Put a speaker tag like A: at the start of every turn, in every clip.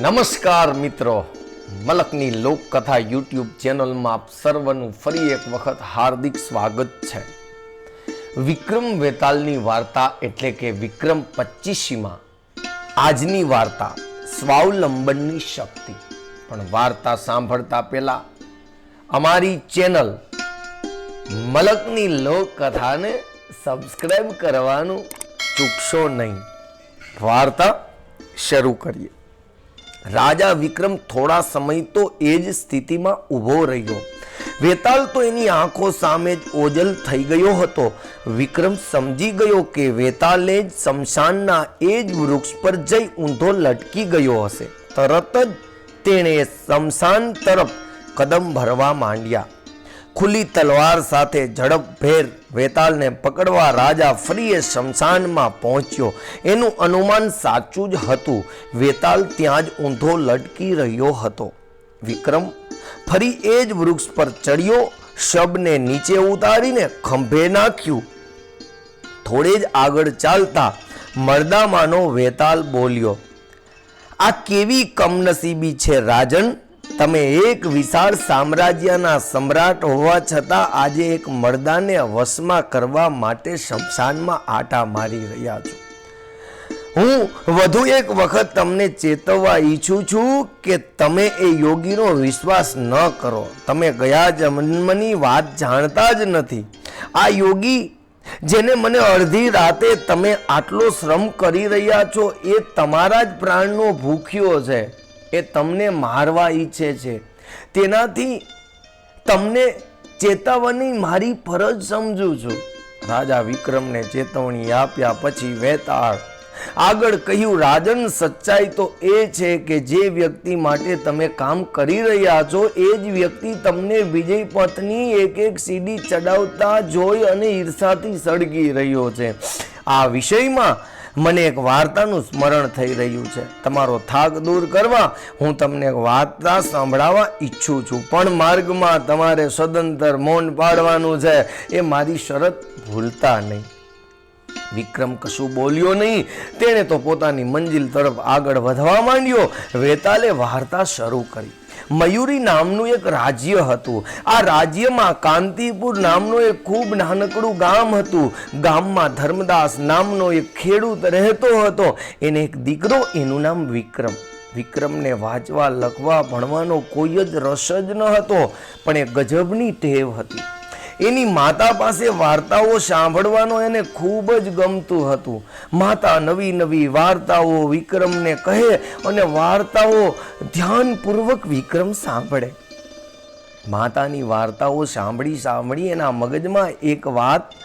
A: નમસ્કાર મિત્રો, મલકની લોકકથા યુટ્યુબ ચેનલમાં આપ સર્વનું ફરી એક વખત હાર્દિક સ્વાગત છે. વિક્રમ વેતાલની વાર્તા એટલે કે વિક્રમ 25માં આજની વાર્તા સ્વાવલંબનની શક્તિ. પણ વાર્તા સાંભળતા પહેલા અમારી ચેનલ મલકની લોકકથાને સબસ્ક્રાઇબ કરવાનું ચૂકશો નહીં. વાર્તા શરૂ કરીએ. રાજા વિક્રમ થોડા સમય તો એ જ સ્થિતિમાં ઊભો રહ્યો. વેતાલ તો એની આંખો સામે જ ઓજલ થઈ ગયો હતો. વિક્રમ સમજી ગયો કે વેતાલે જ શમશાનના એ જ વૃક્ષ પર જઈ ઊંધો લટકી ગયો હશે. તરત જ તેણે શમશાન તરફ કદમ ભરવા માંડ્યા. ખુલ્લી તલવાર સાથે ઝડપભેર વેતાલને પકડવા રાજા ફરી શમશાનમાં પહોંચ્યો. એનું અનુમાન સાચું જ હતું. વેતાલ ત્યાં જ ઊંધો લટકી રહ્યો હતો. વિક્રમ ફરી એ જ વૃક્ષ પર ચડ્યો. શબને નીચે ઉતારીને ખંભે નાખ્યું. થોડે જ આગળ ચાલતા મરદામાનો વેતાલ બોલ્યો, આ કેવી કમનસીબી છે રાજન! તમે એક વિશાળ સામ્રાજ્યના સમ્રાટ હોવા છતાં આજે એક મર્દાને વશમાં કરવા માટે શમશાનમાં આટા મારી રહ્યા છો. હું વધુ એક વખત તમને ચેતવવા ઈચ્છું છું કે તમે એ યોગીનો વિશ્વાસ ન કરો. તમે ગયા જન્મની વાત જાણતા જ નથી. આ યોગી જેને મને અડધી રાતે તમે આટલો શ્રમ કરી રહ્યા છો એ તમારા જ પ્રાણનો ભૂખ્યો છે. એ તમને મારવા ઈચ્છે છે. તેનાથી તમને ચેતવવાની મારી ફરજ સમજું છું. રાજા વિક્રમને ચેતવણી આપ્યા પછી વેતાળ આગળ કહ્યું, રાજન, સચ્ચાઈ તો એ છે કે જે વ્યક્તિ માટે તમે કામ કરી રહ્યા છો એ જ વ્યક્તિ તમને વિજય પથની એક એક સીડી ચડાવતા જોઈ અને ઈર્ષાથી સળગી રહ્યો છે. આ વિષયમાં મને એક વાર્તાનું સ્મરણ થઈ રહ્યું છે. તમારો થાક દૂર કરવા હું તમને એક વાર્તા સંભળાવવા ઈચ્છું છું, પણ માર્ગમાં તમારે સદંતર મૌન પાડવાનું છે. એ મારી શરત ભૂલતા નહીં. વિક્રમ કશું બોલ્યો નહીં. તેણે તો પોતાની મંજિલ તરફ આગળ વધવા માંડ્યો. વેતાલે વાર્તા શરૂ કરી. મયુરી નામનું એક રાજ્ય હતું. આ રાજ્યમાં કાંતિપુર નામનું એક ખૂબ નાનકડું ગામ હતું. ગામમાં ધર્મદાસ નામનો એક ખેડૂત રહેતો હતો. એને એક દીકરો, એનું નામ વિક્રમ. વિક્રમને વાંચવા લખવા ભણવાનો કોઈ જ રસ જ ન હતો, પણ એ ગજબની ટેવ હતી. એની માતા પાસે વાર્તાઓ સાંભળવાનો એને ખૂબ જ ગમતું હતું. માતા નવી નવી વાર્તાઓ વિક્રમને કહે અને વાર્તાઓ ધ્યાનપૂર્વક વિક્રમ સાંભળે. માતાની વાર્તાઓ સાંભળી એના મગજમાં એક વાત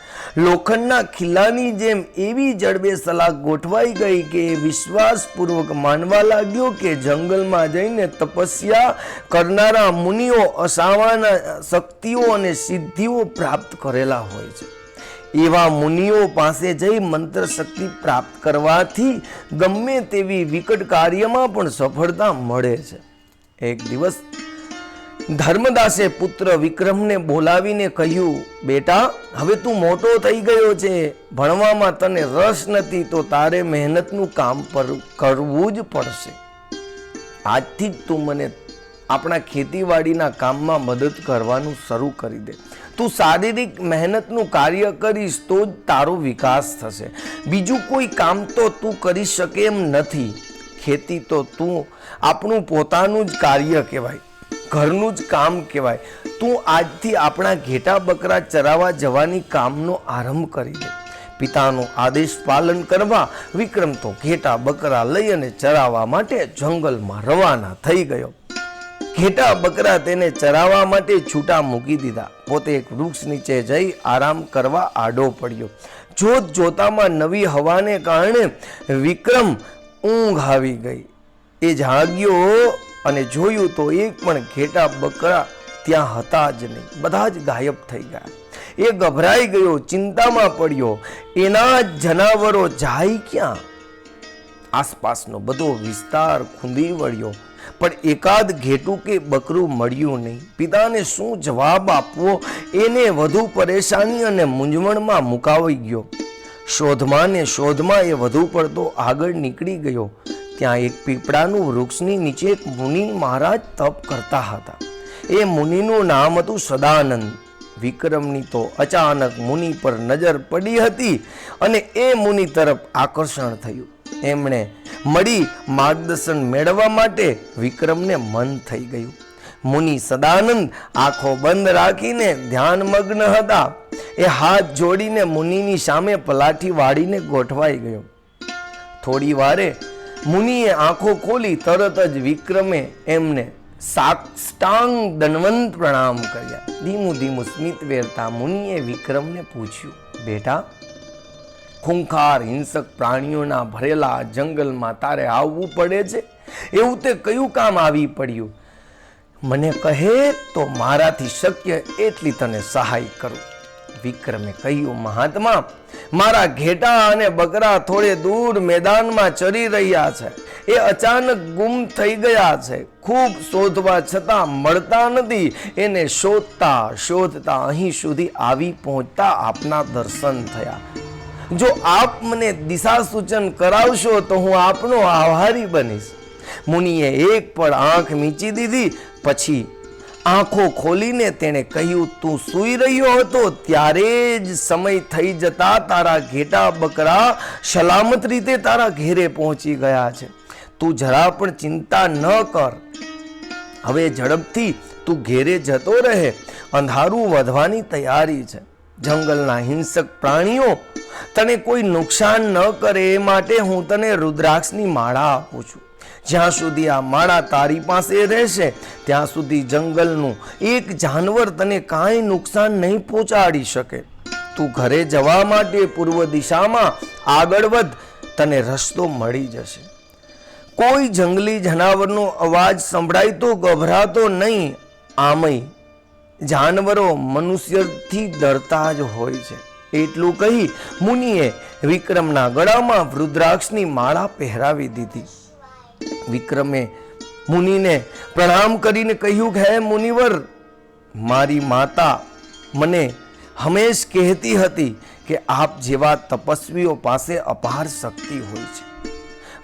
A: લોખંડના ખિલ્લાની જેમ એવી જડબેસલાક ગોઠવાઈ ગઈ કે વિશ્વાસપૂર્વક માનવા લાગ્યો કે જંગલમાં જઈને તપસ્યા કરનારા મુનિઓ અસામાન્ય શક્તિઓ અને સિદ્ધિઓ પ્રાપ્ત કરેલા હોય છે. એવા મુનિઓ પાસે જઈ મંત્ર શક્તિ પ્રાપ્ત કરવાથી ગમે તેવી વિકટ કાર્યમાં પણ સફળતા મળે છે. એક દિવસ ધર્મદાસે પુત્ર વિક્રમને બોલાવીને કહ્યું, બેટા, હવે તું મોટો થઈ ગયો છે. ભણવામાં તને રસ નથી તો તારે મહેનતનું કામ કરવું જ પડશે. આજથી જ તું મને આપણા ખેતીવાડીના કામમાં મદદ કરવાનું શરૂ કરી દે. તું શારીરિક મહેનતનું કાર્ય કરીશ તો જ તારો વિકાસ થશે. બીજું કોઈ કામ તો તું કરી શકે એમ નથી. ખેતી તો તું આપણું પોતાનું જ કાર્ય કહેવાય, ઘરનું જ કામ કહેવાય. તું આજથી આપણા ઘેટા બકરા ચરાવવા જવાની કામનો આરંભ કરી દે. પિતાનો આદેશ પાલન કરવા વિક્રમ તો ઘેટા બકરા લઈ અને ચરાવવા માટે જંગલમાં રવાના થઈ ગયો. ઘેટા બકરા તેને ચરાવવા માટે છૂટા મૂકી દીધા. પોતે એક વૃક્ષ નીચે જઈ આરામ કરવા આડો પડ્યો. જોત જોતામાં નવી હવાને કારણે વિક્રમ ઊંઘ આવી ગઈ. એ જાગ્યો અને જોયું તો એક પણ ઘેટા બકરા ત્યાં હતા જ નહીં. બધા જ ગાયબ થઈ ગયા. એ ગભરાઈ ગયો, ચિંતામાં પડ્યો. એના જનાવરો જાય ક્યાં? આસપાસનો બધો વિસ્તાર ખૂંદી વળ્યો, પણ એકાદ ઘેટું કે બકરું મળ્યું નહીં. પિતાને શું જવાબ આપવો એને વધુ પરેશાની અને મૂંઝવણમાં મુકાવી ગયો. શોધમાં એ વધુ પડતો આગળ નીકળી ગયો. ત્યાં એક પીપળાનું વૃક્ષની નીચે એક મુનિ મહારાજ તપ કરતા હતા. એ મુનિનું નામ હતું સદાનંદ. વિક્રમની તો અચાનક મુનિ પર નજર પડી હતી અને એ મુનિ તરફ આકર્ષણ થયું. એમણે મળી માર્ગદર્શન મેળવવા માટે વિક્રમને મન થઈ ગયું. મુનિ સદાનંદ આંખો બંધ રાખીને ધ્યાનમગ્ન હતા. એ હાથ જોડીને મુનિની સામે પલાઠી વાળીને ગોઠવાઈ ગયો. થોડી વારે મુનિએ આંખો ખોલી. તરત જ વિક્રમે એમને સાષ્ટાંગ દંડવત પ્રણામ કર્યા. ધીમું ધીમું સ્મિત વેરતા મુનિએ વિક્રમને પૂછ્યું, બેટા, ખૂંખાર હિંસક પ્રાણીઓના ભરેલા જંગલમાં તારે આવવું પડે છે? એવું તે કયું કામ આવી પડ્યું? મને કહે તો મારાથી શક્ય એટલી તને સહાય કરું. વિક્રમે કહ્યું, મહાત્મા, મારા ઘેટા અને બકરા થોડે દૂર મેદાનમાં ચરી રહ્યા છે. એ અચાનક ગુમ થઈ ગયા છે. ખૂબ શોધવા છતાં મળતા નથી. એને શોધતા શોધતા અહીં સુધી આવી પહોંચતા આપના દર્શન થયા. જો આપ મને દિશા સૂચન કરાવશો તો હું આપનો આભારી બનીશ. મુનિએ એક પળ આંખ મીચી દીધી. પછી આંખો ખોલીને તેણે કહ્યું, તું સૂઈ રહ્યો હતો ત્યારે જ સમય થઈ જતા તારા ઘેટા બકરા સલામત રીતે તારા ઘેરે પહોંચી ગયા છે. તું જરા પણ ચિંતા ન કર. હવે ઝડપથી તું ઘેરે જતો રહે. અંધારું વધવાની તૈયારી છે. જંગલના હિંસક પ્રાણીઓ તને કોઈ નુકસાન ન કરે એ માટે હું તને રુદ્રાક્ષની માળા આપું છું. જ્યાં સુધી આ માળા તારી પાસે રહેશે ત્યાં સુધી જંગલનું એક જાનવર તને કાંઈ નુકસાન નહીં પહોંચાડી શકે. તું ઘરે જવા માટે પૂર્વ દિશામાં આગળ વધ. તને રસ્તો મળી જશે. કોઈ જંગલી જાનવરનો અવાજ સંભળાય તો ગભરાતો નહીં. આમય જાનવરો મનુષ્યથી ડરતા જ હોય છે. એટલું કહી મુનિએ વિક્રમના ગળામાં રુદ્રાક્ષની માળા પહેરાવી દીધી. વિક્રમે મુનિને પ્રણામ કરીને કહ્યું કે હે મુનિવર, મારી માતા મને હંમેશ કહેતી હતી કે આપ જેવા તપસ્વીઓ પાસે અપાર શક્તિ હોય છે.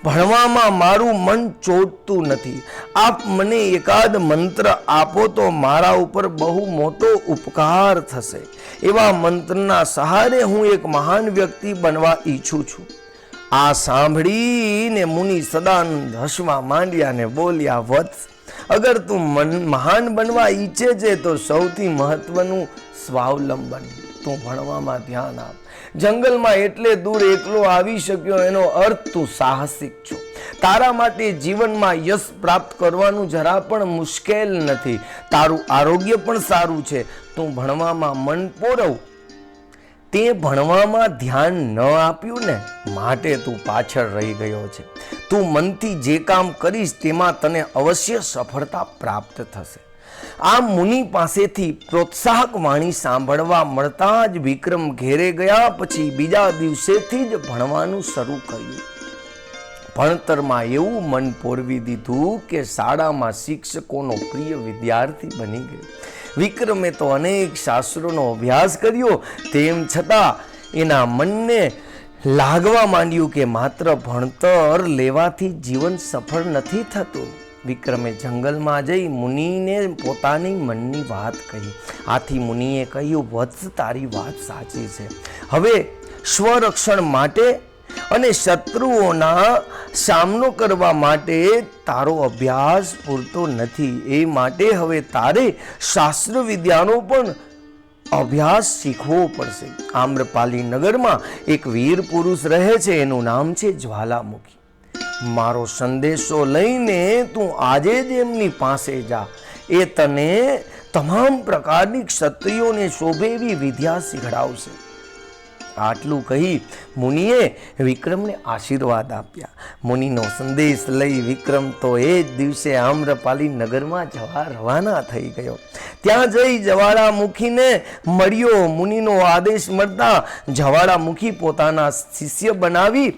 A: ભણવામાં મારું મન ચોટતું નથી. આપ મને એકાદ મંત્ર આપો તો મારા ઉપર બહુ મોટો ઉપકાર થશે. એવા મંત્રના સહારે હું એક મહાન વ્યક્તિ બનવા ઈચ્છું છું. આ સાંભળીને મુનિ સદાનંદ હસવા માંડ્યા ને બોલ્યા, વત્સ, અગર તું મહાન બનવા ઈચ્છે છે તો સૌથી મહત્વનું સ્વાવલંબન. તું ભણવામાં ધ્યાન આપ. જંગલમાં એટલે દૂર એકલો આવી શક્યો એનો અર્થ તું સાહસિક છો. તારા માટે જીવનમાં યશ પ્રાપ્ત કરવાનું જરા પણ મુશ્કેલ નથી. તારું આરોગ્ય પણ સારું છે. તું ભણવામાં મન પોરવ. તે ભણવામાં ધ્યાન ન આપ્યું ને માટે તું પાછળ રહી ગયો છે. તું મનથી જે કામ કરીશ તેમાં તને અવશ્ય સફળતા પ્રાપ્ત થશે. આ મુનિ પાસેથી પ્રોત્સાહક વાણી સાંભળવા મળતા જ વિક્રમ ઘેરે ગયા. પછી બીજા દિવસેથી જ ભણવાનું શરૂ કર્યું. ભણતરમાં એવું મન પોરવી દીધું કે શાળામાં શિક્ષકોનો પ્રિય વિદ્યાર્થી બની ગયો. વિક્રમે તો અનેક શાસ્ત્રોનો અભ્યાસ કર્યો. તેમ છતાં એના મનને લાગવા માંડ્યું કે માત્ર ભણતર લેવાથી જીવન સફળ નથી થતું. વિક્રમે જંગલમાં જઈ મુનિને પોતાની મનની વાત કહી. આથી મુનિએ કહ્યું, વત્સ, તારી વાત સાચી છે. હવે સ્વરક્ષણ માટે અને શત્રુઓના સામનો કરવા માટે તારો અભ્યાસ પૂરતો નથી. એ માટે હવે તારે શાસ્ત્ર વિદ્યાનો પણ અભ્યાસ શીખવો પડશે. આમ્રપાલી નગરમાં એક વીર પુરુષ રહે છે. એનું નામ છે જ્વાલામુખી. મારો સંદેશો લઈને તું આજે જ એમની પાસે જા. એ તને તમામ પ્રકારની ક્ષત્રિયોને શોભે એવી વિદ્યા શીખડાવશે. આટલું કહી મુનિએ વિક્રમને આશીર્વાદ આપ્યા. મુનિનો સંદેશ લઈ વિક્રમ તો એ જ દિવસે આમ્રપાલી નગરમાં જવા રવાના થઈ ગયો. ત્યાં જઈ જ્વાળામુખીને મળ્યો. મુનિનો આદેશ મળતા જ્વાળામુખી પોતાના શિષ્ય બનાવી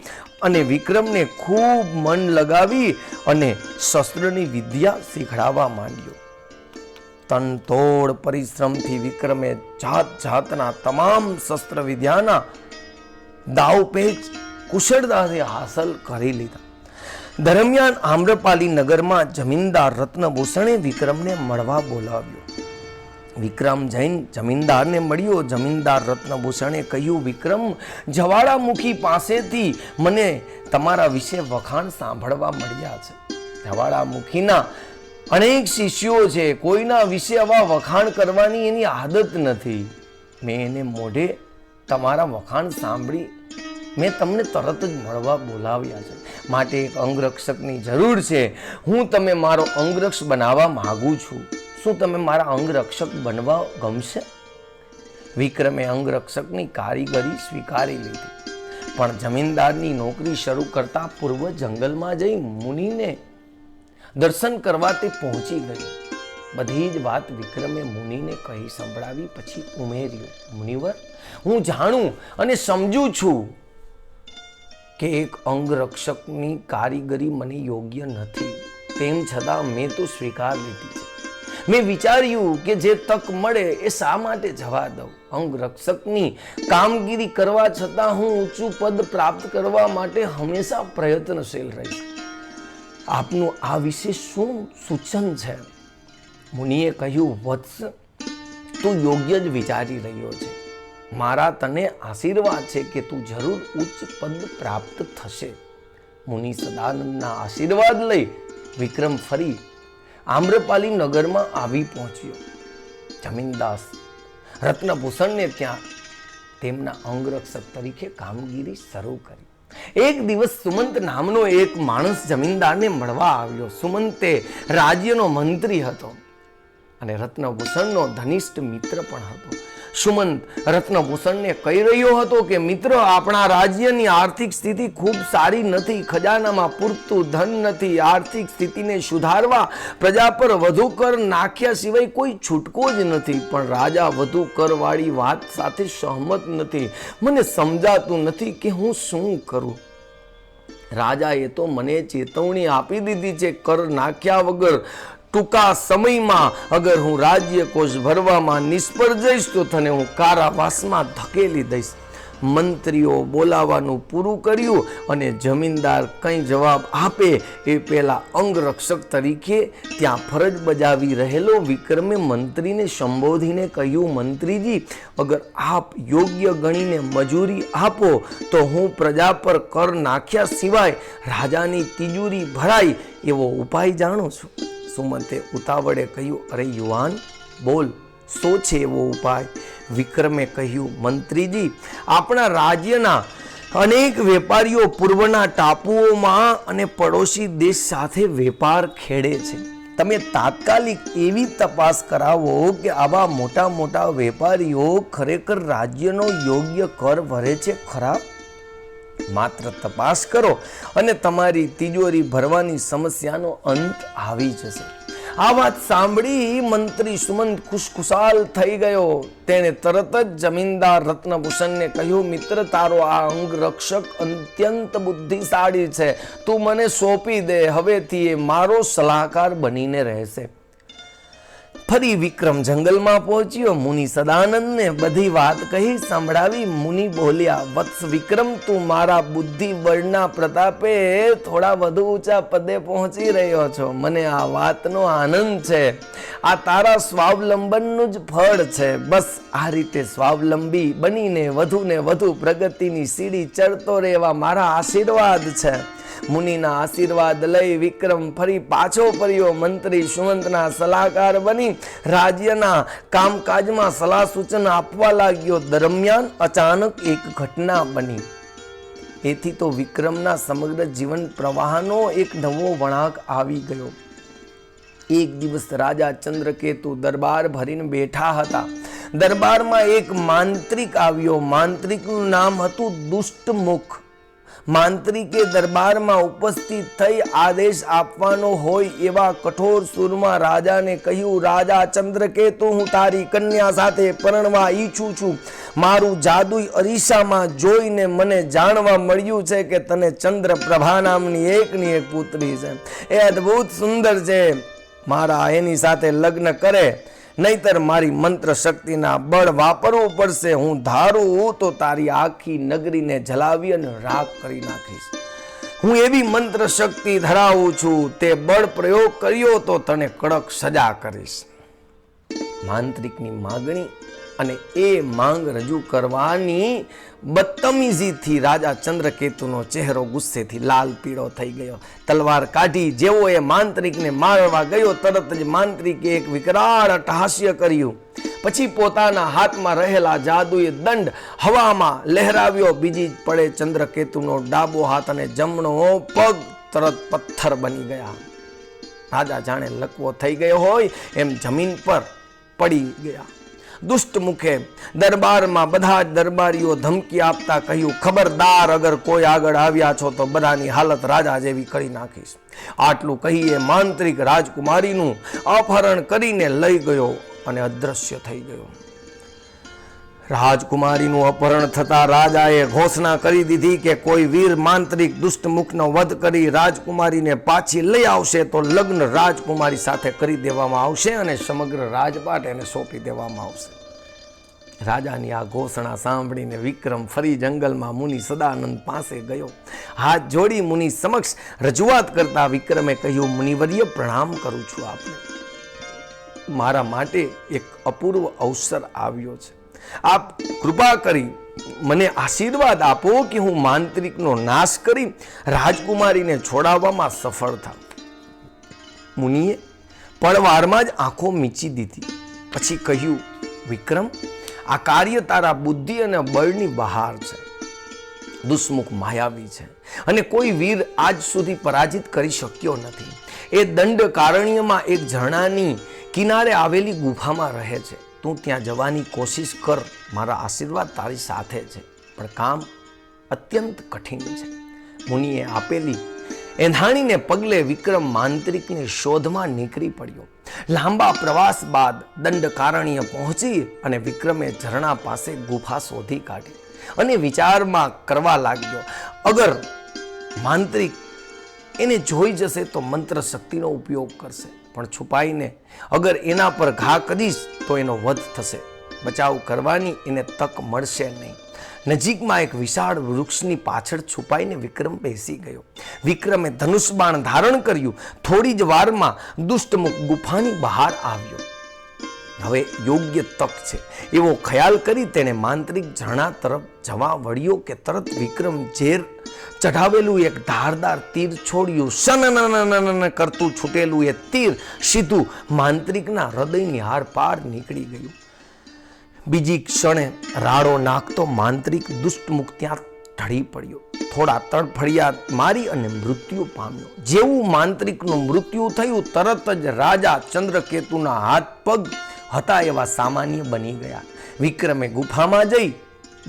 A: અને વિક્રમને ખૂબ મન લગાવી અને શસ્ત્રની વિદ્યા શીખડાવવા માંડ્યો. તનતોડ પરિશ્રમથી વિક્રમે જાત જાતના તમામ શસ્ત્ર વિદ્યાના દાવપેચ કુશળતાથી હાંસલ કરી લીધા. દરમિયાન આમ્રપાલી નગરમાં જમીનદાર રત્નભૂષણે વિક્રમને મળવા બોલાવ્યો. વિક્રમ જૈન જમીનદારને મળ્યો. જમીનદાર રત્નભૂષણે કહ્યું, વિક્રમ, જવાળામુખી પાસેથી મને તમારા વિશે વખાણ સાંભળવા મળ્યા છે. જવાળામુખીના અનેક શિષ્યો છે, કોઈના વિશે આવા વખાણ કરવાની એની આદત નથી. મેં એને મોઢે તમારા વખાણ સાંભળી મેં તમને તરત જ મળવા બોલાવ્યા છે. માટે એક અંગરક્ષકની જરૂર છે. હું તમે મારો અંગરક્ષક બનાવવા માંગુ છું. શું તમે મારા અંગરક્ષક બનવા ગમશે? વિક્રમે અંગરક્ષકની કારીગરી સ્વીકારી લીધી. પણ જમીનદારની નોકરી શરૂ કરતા પૂર્વ જંગલમાં જઈ મુનિને દર્શન કરવા તે પહોંચી ગયો. બધી જ વાત વિક્રમે મુનિને કહી સંભળાવી. પછી ઉમેર્યું, મુનિવર, હું જાણું અને સમજું છું કે એક અંગરક્ષકની કારીગરી મને યોગ્ય નથી. તેમ છતાં મેં તો સ્વીકાર લીધી છે. મેં વિચાર્યું કે જે તક મળે એ શા માટે જવા દઉં. અંગરક્ષકની કામગીરી કરવા છતાં હું ઊંચું પદ પ્રાપ્ત કરવા માટે હંમેશા પ્રયત્નશીલ રહીશ. આપનું આ વિશે શું સૂચન છે? મુનિએ કહ્યું, વત્સ, તું યોગ્ય જ વિચારી રહ્યો છે. મારા તને આશીર્વાદ છે કે તું જરૂર ઉચ્ચ પદ પ્રાપ્ત થશે. મુનિ સદાનંદના આશીર્વાદ લઈ વિક્રમ ફરી આમ્રપાલી નગરમાં આવી પહોંચ્યો. જમીનદાસ રત્નભૂષણને ત્યાં તેમના અંગરક્ષક તરીકે કામગીરી શરૂ કરી. એક દિવસ સુમંત નામનો એક માણસ જમીનદારને મળવા આવ્યો. સુમંતે રાજ્યનો મંત્રી હતો અને રત્નભૂષણનો ઘનિષ્ઠ મિત્ર પણ હતો. સુમંત રત્નભૂષણને કહી રહ્યો હતો કે મિત્ર, આપણા રાજ્યની આર્થિક સ્થિતિ ખૂબ સારી નથી. ખજાનામાં પૂરતું ધન નથી. આર્થિક સ્થિતિને સુધારવા પ્રજા પર વધુ કર નાખ્યા સિવાય કોઈ છૂટકો જ નથી. પણ રાજા વધુ કરવાળી વાત સાથે સહમત નથી. મને સમજાતું નથી કે હું શું કરું. રાજાએ તો મને ચેતવણી આપી દીધી છે, કર નાખ્યા વગર ટૂંકા સમયમાં અગર હું રાજ્ય કોષ ભરવામાં નિષ્ફળ જઈશ તો તને હું કારાવાસમાં ધકેલી દઈશ. મંત્રીઓ બોલાવાનું પૂરું કર્યું અને જમીનદાર કંઈ જવાબ આપે એ પહેલા અંગરક્ષક તરીકે ત્યાં ફરજ બજાવી રહેલો વિક્રમે મંત્રીને સંબોધીને કહ્યું, મંત્રીજી, અગર આપ યોગ્ય ગણીને મજૂરી આપો તો હું પ્રજા પર કર નાખ્યા સિવાય રાજાની તિજોરી ભરાય એવો ઉપાય જાણું છું. સુમંતે ઉતાવળે કહ્યું, અરે યુવાન, બોલ, શું છે એવો ઉપાય? વિક્રમે કહ્યું, મંત્રીજી, આપણા રાજ્યના અનેક વેપારીઓ પૂર્વના ટાપુઓમાં અને પડોશી દેશ સાથે વેપાર ખેડે છે. તમે તાત્કાલિક એવી તપાસ કરાવો કે આવા મોટા મોટા વેપારીઓ ખરેખર રાજ્યનો યોગ્ય કર ભરે છે ખરા? માત્ર તપાસ કરો અને તમારી તિજોરી ભરવાની સમસ્યાનો અંત આવી જશે. આ વાત સાંભળી મંત્રી સુમંત ખુશખુશાલ થઈ ગયો. તેણે તરત જ જમીનદાર રત્નભૂષણને કહ્યું, મિત્ર, તારો આ અંગરક્ષક અત્યંત બુદ્ધિશાળી છે. તું મને સોંપી દે. હવેથી એ મારો સલાહકાર બનીને રહેશે. ફરી વિક્રમ જંગલમાં પહોંચ્યો. મુનિ સદાનંદને બધી વાત કહી સંભળાવી. મુનિ બોલ્યા, વત્સ વિક્રમ, તું મારા બુદ્ધિ બળના પ્રતાપે થોડા વધુ ઊંચા પદે પહોંચી રહ્યો છો. મને આ વાતનો આનંદ છે. આ તારા સ્વાવલંબનનું જ ફળ છે. બસ આ રીતે સ્વાવલંબી બનીને વધુ ને વધુ પ્રગતિની સીડી ચડતો રહેવા મારા આશીર્વાદ છે. મુનિના આશીર્વાદ લઈ વિક્રમ ફરી પાછો ફર્યો. મંત્રી સુમંતના સલાહકાર બની રાજ્યના કામકાજમાં સલાહ સૂચન આપવા લાગ્યો. દરમિયાન અચાનક એક ઘટના બની. એથી તો વિક્રમના સમગ્ર જીવન પ્રવાહનો એક નવો વળાંક આવી ગયો. એક દિવસ રાજા ચંદ્રકેતુ દરબાર ભરીને બેઠા હતા. દરબારમાં એક માંત્રિક આવ્યો. માંત્રિકનું નામ હતું દુષ્ટમુખ. માંત્રિકે દરબારમાં ઉપસ્થિત થઈ આદેશ આપવાનો હોય એવા કઠોર સુરમાં રાજાને કહ્યું, રાજા ચંદ્રકેતુ, હું તારી કન્યા સાથે પરણવા ઈચ્છું છું. મારું જાદુઈ અરીસામાં જોઈને મને જાણવા મળ્યું છે કે તને ચંદ્રપ્રભા નામની એકની એક પુત્રી છે. એ અદ્ભુત સુંદર છે. મારા એની સાથે લગ્ન કરે, નહીતર મારી મંત્ર શક્તિના બળ વાપરવું પડશે. હું ધારું તો તારી આખી નગરીને જલાવી અને રાખ કરી નાખીશ. હું એવી મંત્ર શક્તિ ધરાવું છું, તે બળ પ્રયોગ કર્યો તો તને કડક સજા કરીશ. માંત્રિકની માગણી અને એ માંગ રજૂ કરવાની બદતમીજીથી રાજા ચંદ્રકેતુનો ચહેરો ગુસ્સેથી લાલ પીળો થઈ ગયો. તલવાર કાઢી જેવો એ માંત્રિકને મારવા ગયો, તરત જ માંત્રિકે એક વિકરાળ અટ્ટહાસ્ય કર્યું. પછી પોતાના હાથમાં રહેલા જાદુઈ દંડ હવામાં લહેરાવ્યો. બીજી જ પડે ચંદ્રકેતુનો ડાબો હાથ અને જમણો પગ તરત પથ્થર બની ગયા. રાજા જાણે લકવો થઈ ગયો હોય એમ જમીન પર પડી ગયા. દુષ્ટ મુખે દરબારમાં બધા જ દરબારીઓ ધમકી આપતા કહ્યું, ખબરદાર, અગર કોઈ આગળ આવ્યા છો તો બધાની હાલત રાજા જેવી કરી નાખીશ. આટલું કહીએ માંત્રિક રાજકુમારીનું અપહરણ કરીને લઈ ગયો અને અદ્રશ્ય થઈ ગયો. રાજકુમારીનું અપહરણ થતા રાજાએ ઘોષણા કરી દીધી કે કોઈ વીર માંત્રિક દુષ્ટમુખનો વધ કરી રાજકુમારીને પાછી લઈ આવશે તો લગ્ન રાજકુમારી સાથે કરી દેવામાં આવશે અને સમગ્ર રાજપાટ એને સોંપી દેવામાં આવશે. રાજાની આ ઘોષણા સાંભળીને વિક્રમ ફરી જંગલમાં મુનિ સદાનંદ પાસે ગયો. હાથ જોડી મુનિ સમક્ષ રજૂઆત કરતા વિક્રમે કહ્યું, મુનિવર્ય, પ્રણામ કરું છું આપને. મારા માટે એક અપૂર્વ અવસર આવ્યો છે. આપ કૃપા કરી મને આશીર્વાદ આપો કે હું માંત્રિકનો નાશ કરી રાજકુમારીને છોડાવવામાં સફળ થાઉં. મુનિએ પળવારમાં જ આંખો મીચી દીધી. પછી કહ્યું, વિક્રમ, આ કાર્ય તારા બુદ્ધિ અને બળની બહાર છે. દુષ્મુખ માયાવી છે અને કોઈ વીર આજ સુધી પરાજિત કરી શક્યો નથી. એ દંડ કારણ્યમાં એક ઝરણાની કિનારે આવેલી ગુફામાં રહે છે. તું ત્યાં જવાની કોશિશ કર. મારા આશીર્વાદ તારી સાથે છે, પણ કામ અત્યંત કઠિન છે. મુનિએ આપેલી એંધાણીને પગલે વિક્રમ માંત્રિકની શોધમાં નીકળી પડ્યો. લાંબા પ્રવાસ બાદ દંડકારણ્ય પહોંચી અને વિક્રમે ઝરણા પાસે ગુફા શોધી કાઢી અને વિચારમાં કરવા લાગ્યો, અગર માંત્રિક એને જોઈ જશે તો મંત્ર શક્તિનો ઉપયોગ કરશે, પણ છુપાઈને અગર એના પર ઘા કરીશ તો એનો વધ થશે. બચાવ કરવાની એને તક મળશે નહીં. નજીકમાં એક વિશાળ વૃક્ષની પાછળ છુપાઈને વિક્રમ બેસી ગયો. વિક્રમે ધનુષબાણ ધારણ કર્યું. થોડી જ વારમાં દુષ્ટમુખ ગુફાની બહાર આવ્યો. હવે યોગ્ય તક છે એવો ખ્યાલ કરી તેને માંત્રિક ઝરણા તરફ જવા વળ્યો કે તરત વિક્રમ ઝેર ચઢાવેલું એક ધારદાર તીર છોડ્યું. સનનનનનન કરતું છૂટેલું એ તીર સીધું માંત્રિકના હૃદયની હાર પાર નીકળી ગયું. બીજી ક્ષણે રાડો નાખતો માંત્રિક દુષ્ટમુખ ત્યાં ઢળી પડ્યો. થોડા તડફડિયા મારી અને મૃત્યુ પામ્યો. જેવું માંત્રિકનું મૃત્યુ થયું તરત જ રાજા ચંદ્રકેતુના હાથ પગ હતા એવા સામાન્ય બની ગયા. વિક્રમે ગુફામાં જઈ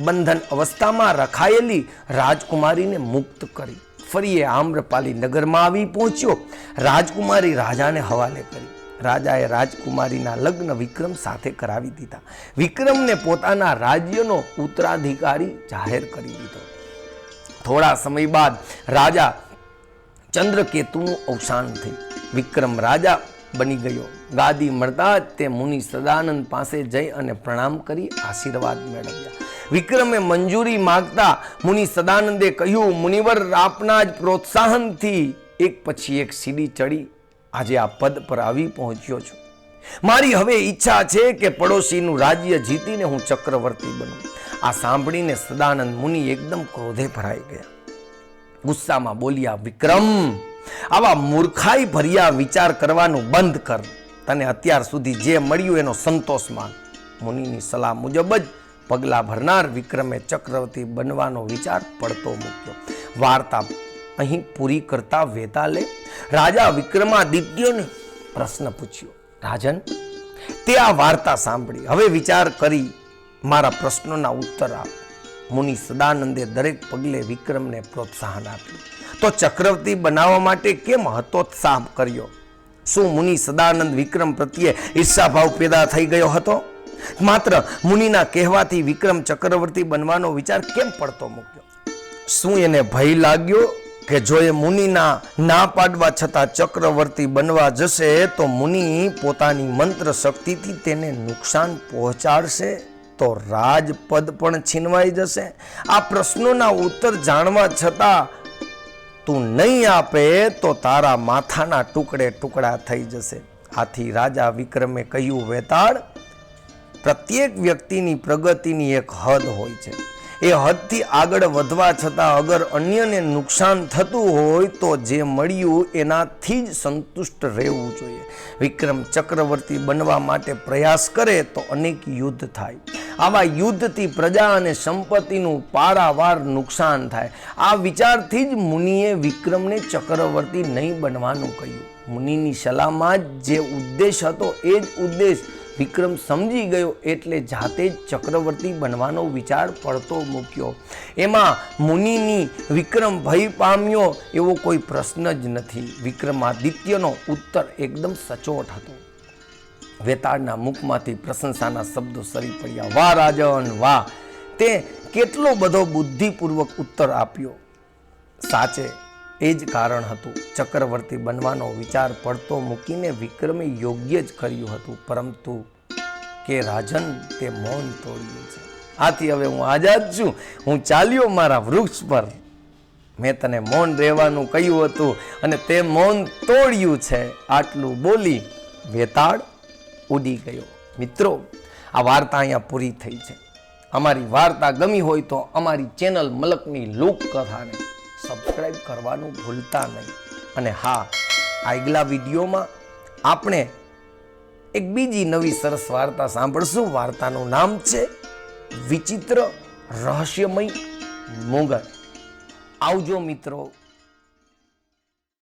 A: બંધન અવસ્થામાં રખાયેલી રાજકુમારીને મુક્ત કરી ફરી એ આમ્રપાલી નગરમાં આવી પહોંચ્યો. રાજકુમારી રાજાને હવાલે કરી. રાજાએ રાજકુમારીના લગ્ન વિક્રમ સાથે કરાવી દીધા. વિક્રમને પોતાના રાજ્યનો ઉત્તરાધિકારી જાહેર કરી દીધો. થોડા સમય બાદ રાજા ચંદ્રકેતુનું અવસાન થયું. વિક્રમ રાજા બની ગયો. ગાદી મળતા જ તે મુનિ સદાનંદ પાસે જઈ અને પ્રણામ કરી આશીર્વાદ મેળવ્યા. વિક્રમે મંજૂરી માંગતા મુનિ સદાનંદે કહ્યું, મુનિવર, આપના જ પ્રોત્સાહનથી એક પછી એક સીડી ચડી આજે આ પદ પર આવી પહોંચ્યો છું. મારી હવે ઈચ્છા છે કે પડોશીનું રાજ્ય જીતીને હું ચક્રવર્તી બનું. આ સાંભળીને સદાનંદ મુનિ એકદમ ક્રોધે ભરાઈ ગયા. ગુસ્સામાં બોલ્યા, વિક્રમ, આવા મૂર્ખાઈ ભર્યા વિચાર કરવાનું બંધ કર. તને અત્યાર સુધી જે મળ્યું એનો સંતોષ માન. મુનિની સલાહ મુજબ જ પગલાં ભરનાર વિક્રમે ચક્રવર્તી બનવાનો વિચાર પડતો મૂક્યો. વાર્તા અહીં પૂરી કરતા વેતાલે રાજા વિક્રમાદિત્યને પ્રશ્ન પૂછ્યો, રાજન, તે આ વાર્તા સાંભળી, હવે વિચાર કરી મારા પ્રશ્નોના ઉત્તર આપ. મુનિ સદાનંદે દરેક પગલે વિક્રમને પ્રોત્સાહન આપ્યું. તો ચક્રવર્તી બનાવવા માટે કેમ હતોત્સાહ કર્યો? શું મુનિ સદાનંદ વિક્રમ પ્રત્યે ઈર્ષાભાવ પેદા થઈ ગયો હતો? માત્ર મુનિના કહેવાથી વિક્રમ ચક્રવર્તી બનવાનો વિચાર કેમ પડતો મૂક્યો? શું એને ભય લાગ્યો કે જો એ મુનિના ના પાડવા છતાં ચક્રવર્તી બનવા જશે તો મુનિ પોતાની મંત્ર શક્તિથી તેને નુકસાન પહોંચાડશે તો રાજપદ પણ છીનવાઈ જશે? આ પ્રશ્નોના ઉત્તર જાણવા છતાં તું નહીં આપે તો તારા માથાના ટુકડે ટુકડા થઈ જશે. આથી રાજા વિક્રમે કહ્યું, વેતાળ, પ્રત્યેક વ્યક્તિની પ્રગતિની એક હદ હોય છે. એ હદથી આગળ વધવા છતાં અગર અન્યને નુકસાન થતું હોય તો જે મળ્યું એનાથી જ સંતુષ્ટ રહેવું જોઈએ. વિક્રમ ચક્રવર્તી બનવા માટે પ્રયાસ કરે તો અનેક યુદ્ધ થાય. આવા યુદ્ધથી પ્રજા અને સંપત્તિનું પારાવાર નુકસાન થાય. આ વિચારથી જ મુનિએ વિક્રમને ચક્રવર્તી નહીં બનવાનું કહ્યું. મુનિની સલાહમાં જે ઉદ્દેશ હતો એ જ ઉદ્દેશ વિક્રમ સમજી ગયો એટલે જાતે જ ચક્રવર્તી બનવાનો વિચાર પડતો મૂક્યો. એમાં મુનિની વિક્રમ ભય પામ્યો એવો કોઈ પ્રશ્ન જ નથી. વિક્રમાદિત્યનો ઉત્તર એકદમ સચોટ હતો. વેતાળના મુખમાંથી પ્રશંસાના શબ્દો સરી પડ્યા. વાહ રાજન વાહ, તે કેટલો બધો બુદ્ધિપૂર્વક ઉત્તર આપ્યો. સાચે એ જ કારણ હતું. ચક્રવર્તી બનવાનો વિચાર પડતો મૂકીને વિક્રમે યોગ્ય જ કર્યું હતું, પરંતુ કે રાજન તે મૌન તોડ્યું છે. આથી હવે હું આઝાદ છું, હું ચાલ્યો મારા વૃક્ષ પર. મેં તને મૌન રહેવાનું કહ્યું હતું અને તે મૌન તોડ્યું છે. આટલું બોલી વેતાળ ઉડી ગયો. મિત્રો, આ વાર્તા અહીંયા પૂરી થઈ છે. અમારી વાર્તા ગમી હોય તો અમારી ચેનલ મલકની લોકકથાને સબસ્ક્રાઈબ કરવાનું ભૂલતા નહીં. અને હા, આગલા વિડીયોમાં આપણે એક બીજી નવી સરસ વાર્તા સાંભળશું. વાર્તાનું નામ છે વિચિત્ર રહસ્યમય મોગલ. આવજો મિત્રો.